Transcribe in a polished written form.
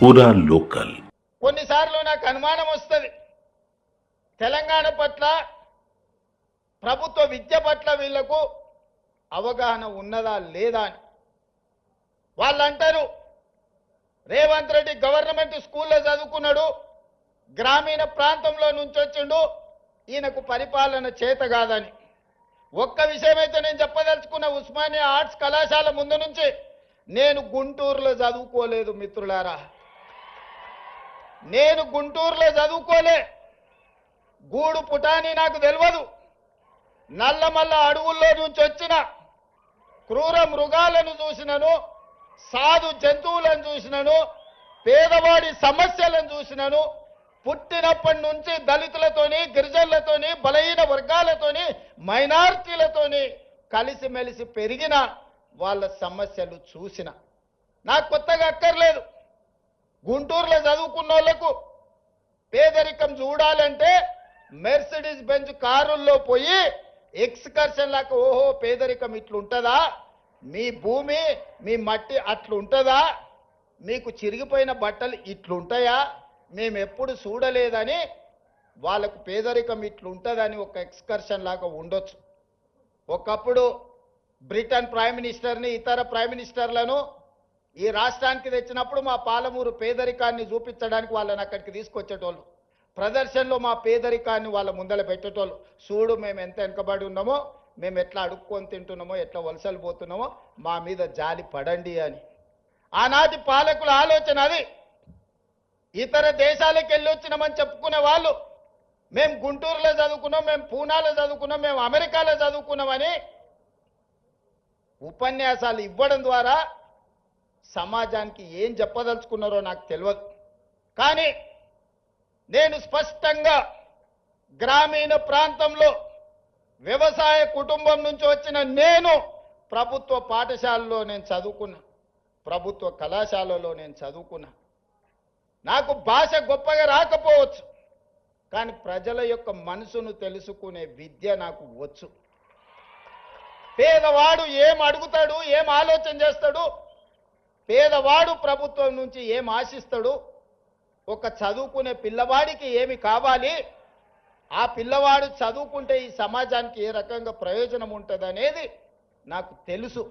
పూరా లోకల్. కొన్నిసార్లు నాకు అనుమానం వస్తుంది, తెలంగాణ పట్ల ప్రభుత్వ విద్య పట్ల వీళ్లకు అవగాహన ఉన్నదా లేదా అని. వాళ్ళు అంటారు రేవంత్ రెడ్డి గవర్నమెంట్ స్కూల్లో చదువుకున్నాడు, గ్రామీణ ప్రాంతంలో నుంచి వచ్చిండు, ఈయనకు పరిపాలన చేత కాదని. ఒక్క విషయమైతే నేను చెప్పదలుచుకున్న, ఉస్మానియా ఆర్ట్స్ కళాశాల ముందు నుంచి నేను గుంటూరులో చదువుకోలేదు మిత్రులారా, నేను గుంటూరులో చదువుకోలే. గూడు పుటాని నాకు తెలియదు. నల్లమల్ల అడవుల్లో నుంచి వచ్చిన క్రూర మృగాలను చూసినను, సాధు జంతువులను చూసినను, పేదవాడి సమస్యలను చూసినను. పుట్టినప్పటి నుంచి దళితులతోని, గిరిజనులతోని, బలహీన వర్గాలతోని, మైనారిటీలతోని కలిసిమెలిసి పెరిగిన వాళ్ళ సమస్యలు చూసిన. నాకు కొత్తగా అక్కర్లేదు. గుంటూరులో చదువుకున్న వాళ్ళకు పేదరికం చూడాలంటే మెర్సిడీస్ బెంజ్ కారుల్లో పోయి ఎక్స్కర్షన్ లాగా, ఓహో పేదరికం ఇట్లుంటుందా, మీ భూమి మీ మట్టి అట్లుంటుందా, మీకు చిరిగిపోయిన బట్టలు ఇట్లుంటాయా, మేము ఎప్పుడు చూడలేదని వాళ్ళకు పేదరికం ఇట్లుంటుందని ఒక ఎక్స్కర్షన్ లాగా ఉండొచ్చు. ఒకప్పుడు బ్రిటన్ ప్రైమ్ మినిస్టర్ని, ఇతర ప్రైమ్ మినిస్టర్లను ఈ రాష్ట్రానికి తెచ్చినప్పుడు మా పాలమూరు పేదరికాన్ని చూపించడానికి వాళ్ళని అక్కడికి తీసుకొచ్చేటోళ్ళు. ప్రదర్శనలో మా పేదరికాన్ని వాళ్ళ ముందర పెట్టేటోళ్ళు. చూడు మేము ఎంత వెనుకబడి ఉన్నామో, మేము ఎట్లా అడుక్కొని తింటున్నామో, ఎట్లా వలసలు పోతున్నామో, మా మీద జాలి పడండి అని. ఆనాటి పాలకుల ఆలోచన అది. ఇతర దేశాలకు వెళ్ళి వచ్చినామని చెప్పుకునే వాళ్ళు మేము గుంటూరులో చదువుకున్నాం, మేము పూనాలో చదువుకున్నాం, మేము అమెరికాలో చదువుకున్నామని ఉపన్యాసాలు ఇవ్వడం ద్వారా సమాజానికి ఏం చెప్పదలుచుకున్నారో నాకు తెలియదు. కానీ నేను స్పష్టంగా గ్రామీణ ప్రాంతంలో వ్యవసాయ కుటుంబం నుంచి వచ్చిన నేను ప్రభుత్వ పాఠశాలలో నేను చదువుకున్నా, ప్రభుత్వ కళాశాలలో నేను చదువుకున్నా. నాకు భాష గొప్పగా రాకపోవచ్చు, కానీ ప్రజల యొక్క మనసును తెలుసుకునే విద్య నాకు వచ్చు. పేదవాడు ఏం అడుగుతాడు, ఏం ఆలోచన చేస్తాడు, పేదవాడు ప్రభుత్వం నుంచి ఏం ఆశిస్తాడు, ఒక చదువుకునే పిల్లవాడికి ఏమి కావాలి, ఆ పిల్లవాడు చదువుకుంటే ఈ సమాజానికి ఏ రకంగా ప్రయోజనం ఉంటుంది అనేది నాకు తెలుసు.